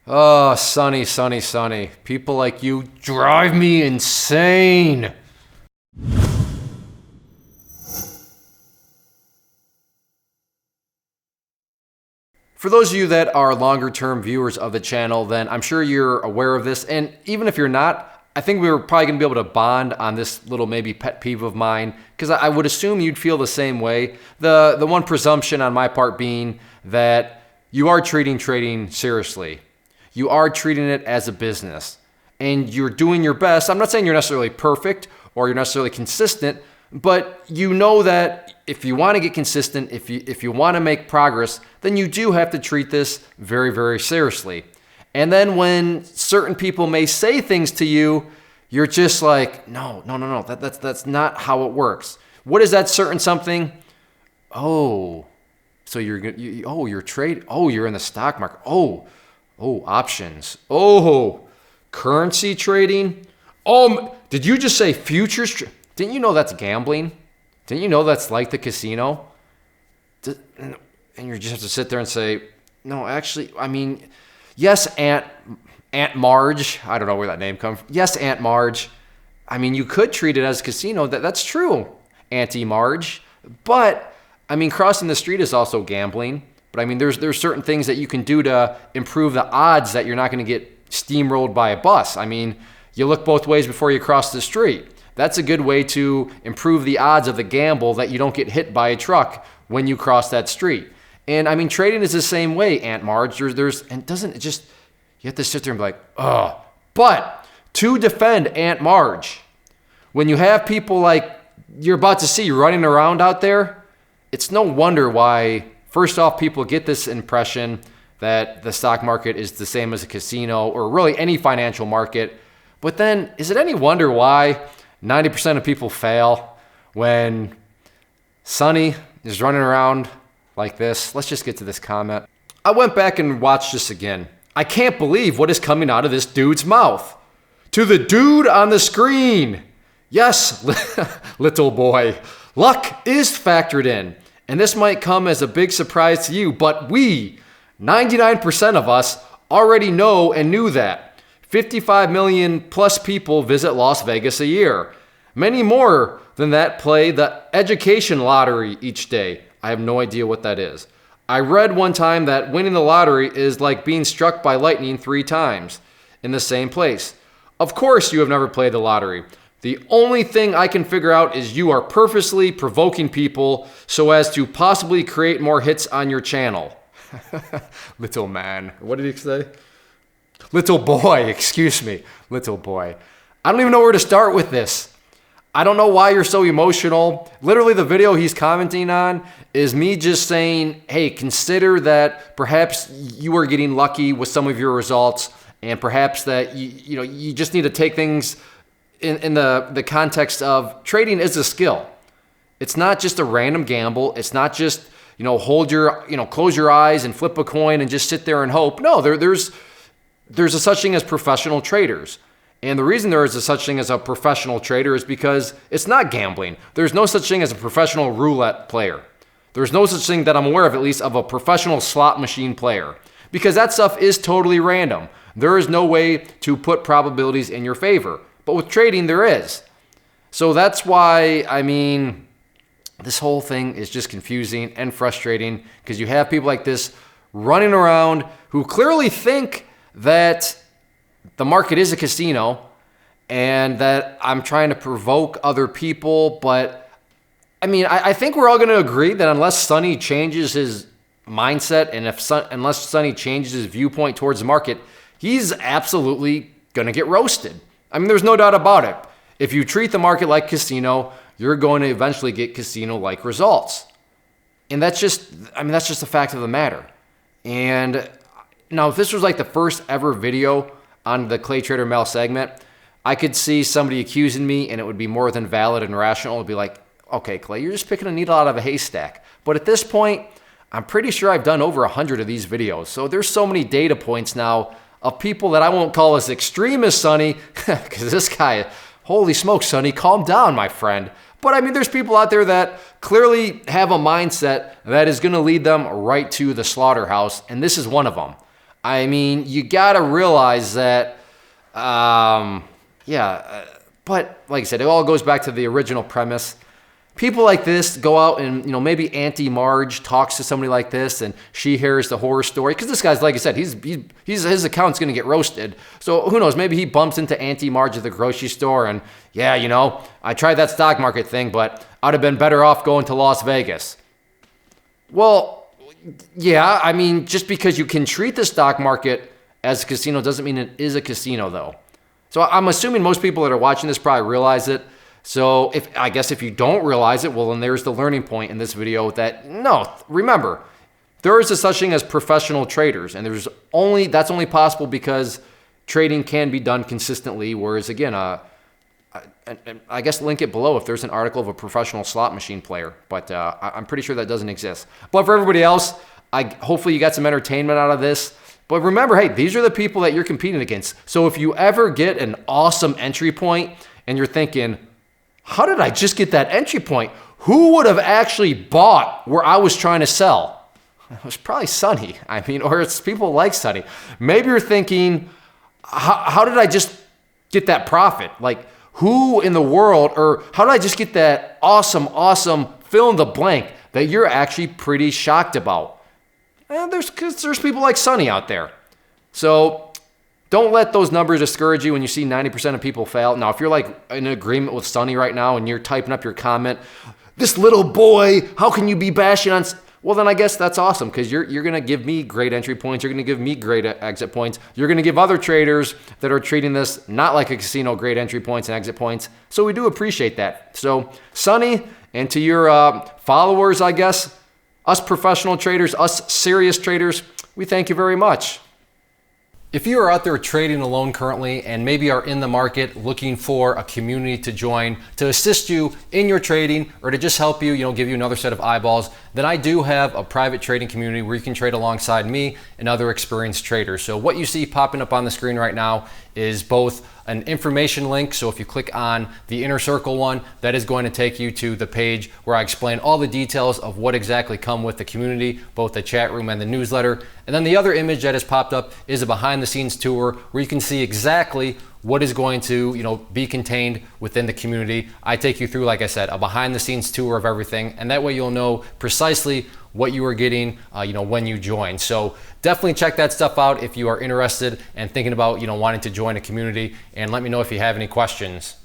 Oh, Sonny, Sonny, Sonny. People like you drive me insane. For those of you that are longer term viewers of the channel, then I'm sure you're aware of this. And even if you're not, I think we were probably gonna be able to bond on this little maybe pet peeve of mine, because I would assume you'd feel the same way. The one presumption on my part being that you are treating trading seriously. You are treating it as a business and you're doing your best. I'm not saying you're necessarily perfect or you're necessarily consistent, but you know that if you want to get consistent, if you want to make progress, then you do have to treat this very, very seriously. And then when certain people may say things to you, you're just like, no, that's not how it works. What is that certain something? Oh, so you're trading. Oh, you're in the stock market. Oh, options. Oh, currency trading. Oh, did you just say futures? Didn't you know that's gambling? Didn't you know that's like the casino? And you just have to sit there and say, no, actually, I mean, yes, Aunt Marge. I don't know where that name comes from. Yes, Aunt Marge. I mean, you could treat it as a casino. That's true, Auntie Marge. But, I mean, crossing the street is also gambling. But, I mean, there's certain things that you can do to improve the odds that you're not going to get steamrolled by a bus. I mean, you look both ways before you cross the street. That's a good way to improve the odds of the gamble that you don't get hit by a truck when you cross that street. And I mean, trading is the same way, Aunt Marge. And doesn't it just, you have to sit there and be like, oh. But to defend Aunt Marge, when you have people like you're about to see running around out there, it's no wonder why, first off, people get this impression that the stock market is the same as a casino or really any financial market. But then, is it any wonder why 90% of people fail when Sonny is running around like this? Let's just get to this comment. I went back and watched this again. I can't believe what is coming out of this dude's mouth. To the dude on the screen. Yes, little boy, luck is factored in. And this might come as a big surprise to you, but we, 99% of us, already know and knew that. 55 million plus people visit Las Vegas a year. Many more than that play the education lottery each day. I have no idea what that is. I read one time that winning the lottery is like being struck by lightning 3 times in the same place. Of course you have never played the lottery. The only thing I can figure out is you are purposely provoking people so as to possibly create more hits on your channel. Little man. What did he say? Little boy, excuse me. Little boy. I don't even know where to start with this. I don't know why you're so emotional. Literally, the video he's commenting on is me just saying, hey, consider that perhaps you are getting lucky with some of your results, and perhaps that you just need to take things in the context of trading is a skill. It's not just a random gamble. It's not just, close your eyes and flip a coin and just sit there and hope. No, there's a such thing as professional traders. And the reason there is a such thing as a professional trader is because it's not gambling. There's no such thing as a professional roulette player. There's no such thing that I'm aware of, at least, of a professional slot machine player. Because that stuff is totally random. There is no way to put probabilities in your favor. But with trading, there is. So that's why, this whole thing is just confusing and frustrating because you have people like this running around who clearly think that the market is a casino and that I'm trying to provoke other people. But I think we're all going to agree that unless Sonny changes his mindset and unless Sonny changes his viewpoint towards the market, he's absolutely going to get roasted. There's no doubt about it. If you treat the market like casino, you're going to eventually get casino-like results. And that's just a fact of the matter. And now, if this was like the first ever video on the Clay Trader Mel segment, I could see somebody accusing me and it would be more than valid and rational. It would be like, okay, Clay, you're just picking a needle out of a haystack. But at this point, I'm pretty sure I've done over 100 of these videos. So there's so many data points now of people that I won't call as extreme as Sonny, because this guy, holy smokes, Sonny, calm down, my friend. But there's people out there that clearly have a mindset that is going to lead them right to the slaughterhouse, and this is one of them. I mean, you gotta realize that, but like I said, it all goes back to the original premise. People like this go out and, maybe Auntie Marge talks to somebody like this and she hears the horror story. Because this guy's, like I said, his account's going to get roasted. So who knows, maybe he bumps into Auntie Marge at the grocery store and, yeah, I tried that stock market thing, but I'd have been better off going to Las Vegas. Well, yeah, I mean, just because you can treat the stock market as a casino doesn't mean it is a casino, though. So I'm assuming most people that are watching this probably realize it. So if you don't realize it, well, then there's the learning point in this video that, no, remember, there is a such thing as professional traders, and that's only possible because trading can be done consistently, whereas again, I guess link it below if there's an article of a professional slot machine player, but I'm pretty sure that doesn't exist. But for everybody else, hopefully you got some entertainment out of this. But remember, hey, these are the people that you're competing against. So if you ever get an awesome entry point and you're thinking, how did I just get that entry point? Who would have actually bought where I was trying to sell? It was probably Sonny. Or it's people like Sonny. Maybe you're thinking, how did I just get that profit? Like, who in the world, or how did I just get that awesome fill in the blank that you're actually pretty shocked about? And there's people like Sonny out there. So don't let those numbers discourage you when you see 90% of people fail. Now, if you're like in agreement with Sonny right now and you're typing up your comment, this little boy, how can you be bashing on? Well, then I guess that's awesome because you're going to give me great entry points. You're going to give me great exit points. You're going to give other traders that are treating this not like a casino great entry points and exit points. So we do appreciate that. So Sonny, and to your followers, I guess, us professional traders, us serious traders, we thank you very much. If you are out there trading alone currently and maybe are in the market looking for a community to join to assist you in your trading or to just help you, give you another set of eyeballs, then I do have a private trading community where you can trade alongside me and other experienced traders. So what you see popping up on the screen right now is both an information link. So if you click on the inner circle one, that is going to take you to the page where I explain all the details of what exactly come with the community, both the chat room and the newsletter. And then the other image that has popped up is a behind the scenes tour where you can see exactly what is going to be contained within the community. I take you through, like I said, a behind the scenes tour of everything, and that way you'll know precisely what you are getting when you join. So definitely check that stuff out if you are interested and thinking about wanting to join a community, and let me know if you have any questions.